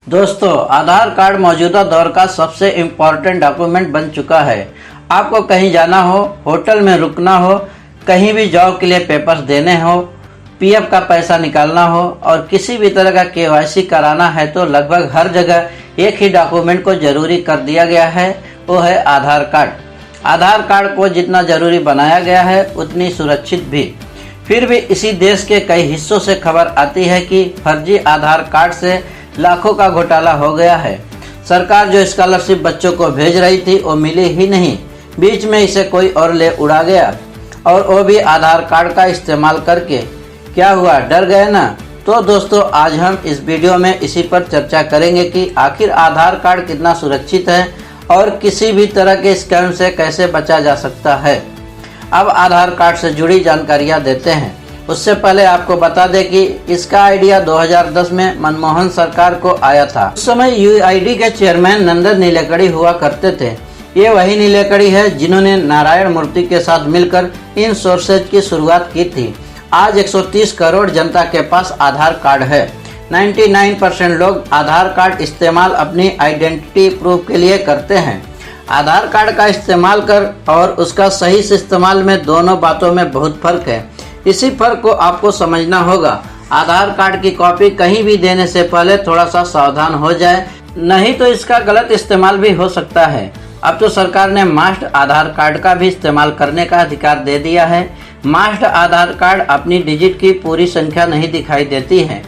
दोस्तों, आधार कार्ड मौजूदा दौर का सबसे इम्पोर्टेंट डॉक्यूमेंट बन चुका है। आपको कहीं जाना हो, होटल में रुकना हो, कहीं भी जॉब के लिए पेपर्स देने हो, पीएफ का पैसा निकालना हो और किसी भी तरह का केवाईसी कराना है तो लगभग हर जगह एक ही डॉक्यूमेंट को जरूरी कर दिया गया है, वो है आधार कार्ड। आधार कार्ड को जितना जरूरी बनाया गया है उतनी सुरक्षित भी। फिर भी इसी देश के कई हिस्सों से खबर आती है कि फर्जी आधार कार्ड से लाखों का घोटाला हो गया है। सरकार जो स्कॉलरशिप बच्चों को भेज रही थी वो मिली ही नहीं, बीच में इसे कोई और ले उड़ा गया, और वो भी आधार कार्ड का इस्तेमाल करके। क्या हुआ, डर गए ना? तो दोस्तों, आज हम इस वीडियो में इसी पर चर्चा करेंगे कि आखिर आधार कार्ड कितना सुरक्षित है और किसी भी तरह के स्कैम से कैसे बचा जा सकता है। अब आधार कार्ड से जुड़ी जानकारियाँ देते हैं। उससे पहले आपको बता दें कि इसका आइडिया 2010 में मनमोहन सरकार को आया था। उस समय यूआईडी के चेयरमैन नंदन नीलेकणी हुआ करते थे। ये वही नीलेकणी है जिन्होंने नारायण मूर्ति के साथ मिलकर इन सोर्सेज की शुरुआत की थी। आज 130 करोड़ जनता के पास आधार कार्ड है। 99% लोग आधार कार्ड इस्तेमाल अपनी आइडेंटिटी प्रूफ के लिए करते हैं। आधार कार्ड का इस्तेमाल कर और उसका सही से इस्तेमाल में दोनों बातों में बहुत फर्क है। इसी फर्क को आपको समझना होगा। आधार कार्ड की कॉपी कहीं भी देने से पहले थोड़ा सा सावधान हो जाए, नहीं तो इसका गलत इस्तेमाल भी हो सकता है। अब तो सरकार ने मास्टर आधार कार्ड का भी इस्तेमाल करने का अधिकार दे दिया है। मास्टर आधार कार्ड अपनी डिजिट की पूरी संख्या नहीं दिखाई देती है,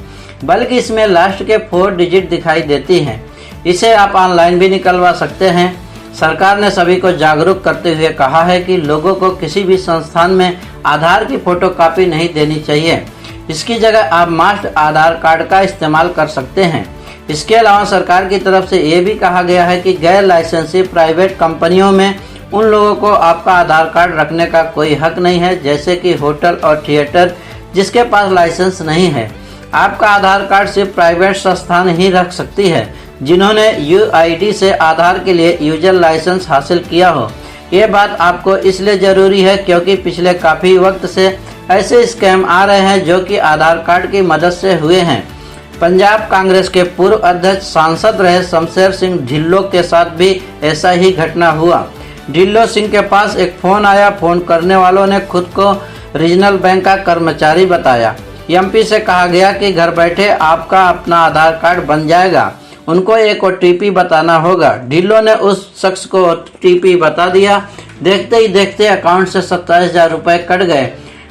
बल्कि इसमें लास्ट के 4 डिजिट दिखाई देती हैं। इसे आप ऑनलाइन भी निकलवा सकते हैं। सरकार ने सभी को जागरूक करते हुए कहा है कि लोगों को किसी भी संस्थान में आधार की फोटोकॉपी नहीं देनी चाहिए। इसकी जगह आप मास्टर आधार कार्ड का इस्तेमाल कर सकते हैं। इसके अलावा सरकार की तरफ से ये भी कहा गया है कि गैर लाइसेंसी प्राइवेट कंपनियों में उन लोगों को आपका आधार कार्ड रखने का कोई हक नहीं है, जैसे कि होटल और थिएटर जिसके पास लाइसेंस नहीं है। आपका आधार कार्ड सिर्फ प्राइवेट संस्थान ही रख सकती है जिन्होंने यूआईडी से आधार के लिए यूजर लाइसेंस हासिल किया हो। ये बात आपको इसलिए ज़रूरी है क्योंकि पिछले काफ़ी वक्त से ऐसे स्कैम आ रहे हैं जो कि आधार कार्ड की मदद से हुए हैं। पंजाब कांग्रेस के पूर्व अध्यक्ष सांसद रहे शमशेर सिंह ढिल्लों के साथ भी ऐसा ही घटना हुआ। ढिल्लों सिंह के पास एक फ़ोन आया। फ़ोन करने वालों ने खुद को रीजनल बैंक का कर्मचारी बताया। एमपी से कहा गया कि घर बैठे आपका अपना आधार कार्ड बन जाएगा, उनको एक ओटीपी बताना होगा। ढिल्लों ने उस शख्स को ओटीपी बता दिया। देखते ही देखते अकाउंट से 27,000 रुपये कट गए।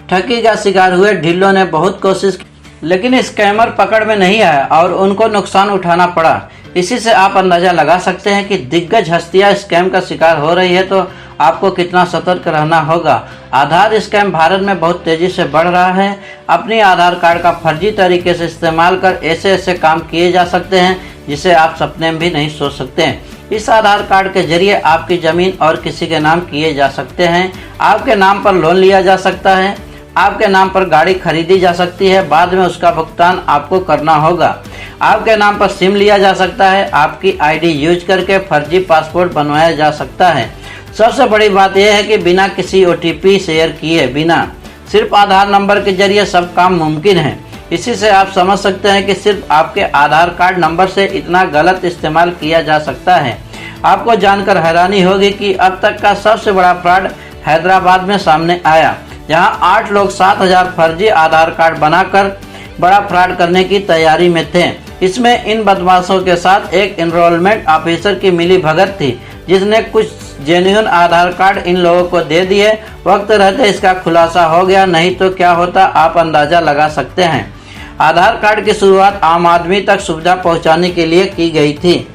ठगी का शिकार हुए ढिल्लों ने बहुत कोशिश की, लेकिन स्कैमर पकड़ में नहीं आया और उनको नुकसान उठाना पड़ा। इसी से आप अंदाजा लगा सकते हैं कि दिग्गज हस्तियां स्कैम का शिकार हो रही है तो आपको कितना सतर्क रहना होगा। आधार स्कैम भारत में बहुत तेजी से बढ़ रहा है। अपनी आधार कार्ड का फर्जी तरीके से इस्तेमाल कर ऐसे ऐसे काम किए जा सकते हैं जिसे आप सपने में भी नहीं सोच सकते हैं। इस आधार कार्ड के जरिए आपकी ज़मीन और किसी के नाम किए जा सकते हैं। आपके नाम पर लोन लिया जा सकता है। आपके नाम पर गाड़ी खरीदी जा सकती है, बाद में उसका भुगतान आपको करना होगा। आपके नाम पर सिम लिया जा सकता है। आपकी आईडी यूज करके फर्जी पासपोर्ट बनवाया जा सकता है। सबसे बड़ी बात यह है कि बिना किसी ओटीपी शेयर किए, बिना सिर्फ आधार नंबर के जरिए सब काम मुमकिन है। इसी से आप समझ सकते हैं कि सिर्फ आपके आधार कार्ड नंबर से इतना गलत इस्तेमाल किया जा सकता है। आपको जानकर हैरानी होगी कि अब तक का सबसे बड़ा फ्रॉड हैदराबाद में सामने आया, जहां 8 लोग 7,000 फर्जी आधार कार्ड बनाकर बड़ा फ्रॉड करने की तैयारी में थे। इसमें इन बदमाशों के साथ एक एनरोलमेंट ऑफिसर की मिली भगत थी, जिसने कुछ जेन्युइन आधार कार्ड इन लोगों को दे दिए। वक्त रहते इसका खुलासा हो गया, नहीं तो क्या होता आप अंदाजा लगा सकते हैं। आधार कार्ड की शुरुआत आम आदमी तक सुविधा पहुंचाने के लिए की गई थी।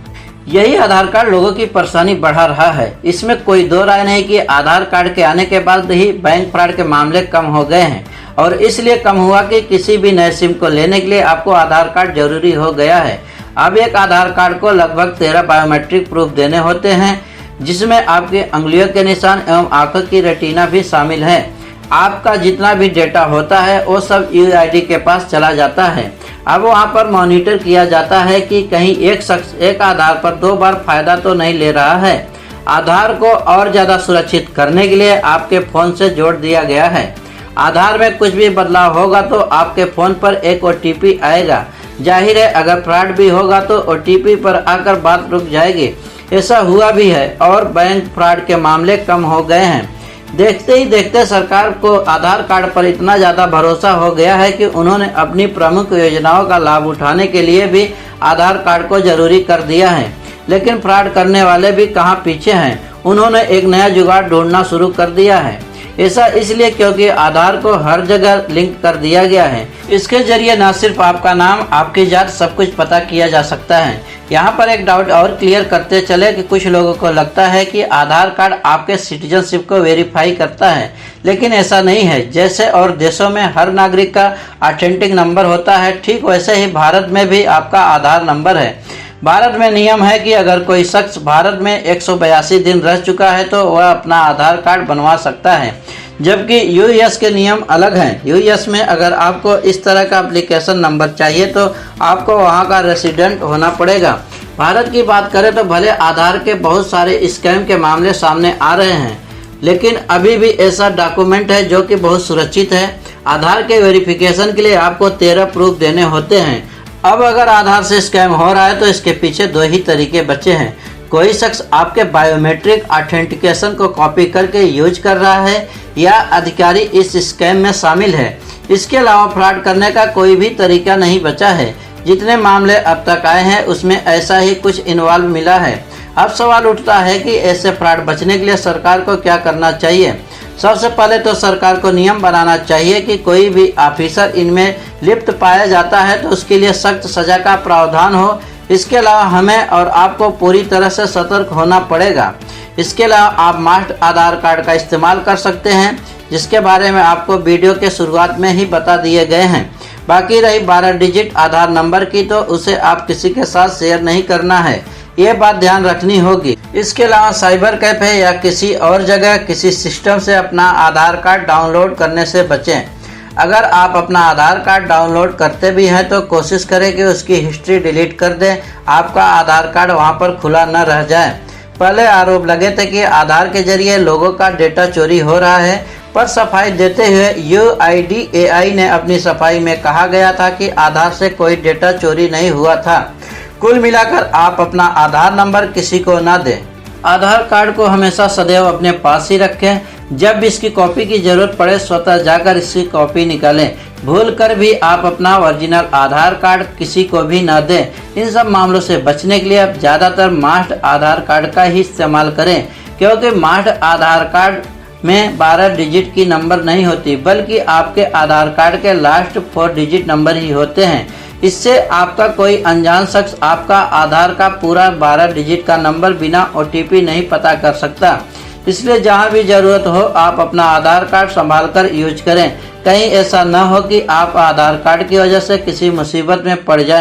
यही आधार कार्ड लोगों की परेशानी बढ़ा रहा है। इसमें कोई दो राय नहीं कि आधार कार्ड के आने के बाद ही बैंक फ्रॉड के मामले कम हो गए हैं, और इसलिए कम हुआ कि किसी भी नए सिम को लेने के लिए आपको आधार कार्ड जरूरी हो गया है। अब एक आधार कार्ड को लगभग 13 बायोमेट्रिक प्रूफ देने होते हैं, जिसमें आपकी अंगुलियों के निशान एवं आंखों की रेटिना भी शामिल है। आपका जितना भी डेटा होता है वो सब यूआईडी के पास चला जाता है। अब वहाँ पर मॉनिटर किया जाता है कि कहीं एक शख्स एक आधार पर 2 बार फायदा तो नहीं ले रहा है। आधार को और ज़्यादा सुरक्षित करने के लिए आपके फ़ोन से जोड़ दिया गया है। आधार में कुछ भी बदलाव होगा तो आपके फ़ोन पर एक ओटीपी आएगा, जाहिर है अगर फ्रॉड भी होगा तो OTP पर आकर बात रुक जाएगी। ऐसा हुआ भी है और बैंक फ्रॉड के मामले कम हो गए हैं। देखते ही देखते सरकार को आधार कार्ड पर इतना ज़्यादा भरोसा हो गया है कि उन्होंने अपनी प्रमुख योजनाओं का लाभ उठाने के लिए भी आधार कार्ड को जरूरी कर दिया है। लेकिन फ्रॉड करने वाले भी कहाँ पीछे हैं, उन्होंने एक नया जुगाड़ ढूंढना शुरू कर दिया है। ऐसा इसलिए क्योंकि आधार को हर जगह लिंक कर दिया गया है। इसके जरिए न सिर्फ आपका नाम, आपकी जात, सब कुछ पता किया जा सकता है। यहाँ पर एक डाउट और क्लियर करते चले कि कुछ लोगों को लगता है कि आधार कार्ड आपके सिटीजनशिप को वेरीफाई करता है, लेकिन ऐसा नहीं है। जैसे और देशों में हर नागरिक का ऑथेंटिक नंबर होता है, ठीक वैसे ही भारत में भी आपका आधार नंबर है। भारत में नियम है कि अगर कोई शख्स भारत में 182 दिन रह चुका है तो वह अपना आधार कार्ड बनवा सकता है, जबकि US के नियम अलग हैं। US में अगर आपको इस तरह का एप्लीकेशन नंबर चाहिए तो आपको वहां का रेसिडेंट होना पड़ेगा। भारत की बात करें तो भले आधार के बहुत सारे स्कैम के मामले सामने आ रहे हैं, लेकिन अभी भी ऐसा डॉक्यूमेंट है जो कि बहुत सुरक्षित है। आधार के वेरिफिकेशन के लिए आपको 13 प्रूफ देने होते हैं। अब अगर आधार से स्कैम हो रहा है तो इसके पीछे 2 ही तरीके बचे हैं। कोई शख्स आपके बायोमेट्रिक ऑथेंटिकेशन को कॉपी करके यूज कर रहा है या अधिकारी इस स्कैम में शामिल है। इसके अलावा फ्रॉड करने का कोई भी तरीका नहीं बचा है। जितने मामले अब तक आए हैं उसमें ऐसा ही कुछ इन्वॉल्व मिला है। अब सवाल उठता है कि ऐसे फ्रॉड बचने के लिए सरकार को क्या करना चाहिए। सबसे पहले तो सरकार को नियम बनाना चाहिए कि कोई भी ऑफिसर इनमें लिप्त पाया जाता है तो उसके लिए सख्त सजा का प्रावधान हो। इसके अलावा हमें और आपको पूरी तरह से सतर्क होना पड़ेगा। इसके अलावा आप मास्टर आधार कार्ड का इस्तेमाल कर सकते हैं, जिसके बारे में आपको वीडियो के शुरुआत में ही बता दिए गए हैं। बाकी रही 12 डिजिट आधार नंबर की, तो उसे आप किसी के साथ शेयर नहीं करना है, ये बात ध्यान रखनी होगी। इसके अलावा साइबर कैफे या किसी और जगह किसी सिस्टम से अपना आधार कार्ड डाउनलोड करने से बचें। अगर आप अपना आधार कार्ड डाउनलोड करते भी हैं तो कोशिश करें कि उसकी हिस्ट्री डिलीट कर दें, आपका आधार कार्ड वहां पर खुला न रह जाए। पहले आरोप लगे थे कि आधार के जरिए लोगों का डेटा चोरी हो रहा है, पर सफाई देते हुए UIDAI ने अपनी सफाई में कहा गया था कि आधार से कोई डेटा चोरी नहीं हुआ था। कुल मिलाकर आप अपना आधार नंबर किसी को ना दें। आधार कार्ड को हमेशा सदैव अपने पास ही रखें। जब भी इसकी कॉपी की जरूरत पड़े स्वतः जाकर इसकी कॉपी निकालें। भूल कर भी आप अपना ओरिजिनल आधार कार्ड किसी को भी ना दें। इन सब मामलों से बचने के लिए आप ज़्यादातर मास्टर आधार कार्ड का ही इस्तेमाल करें, क्योंकि मास्टर आधार कार्ड में 12 डिजिट की नंबर नहीं होती, बल्कि आपके आधार कार्ड के लास्ट 4 डिजिट नंबर ही होते हैं। इससे आपका कोई अनजान शख्स आपका आधार का पूरा 12 डिजिट का नंबर बिना OTP नहीं पता कर सकता। इसलिए जहां भी जरूरत हो आप अपना आधार कार्ड संभाल कर यूज करें। कहीं ऐसा न हो कि आप आधार कार्ड की वजह से किसी मुसीबत में पड़ जाए।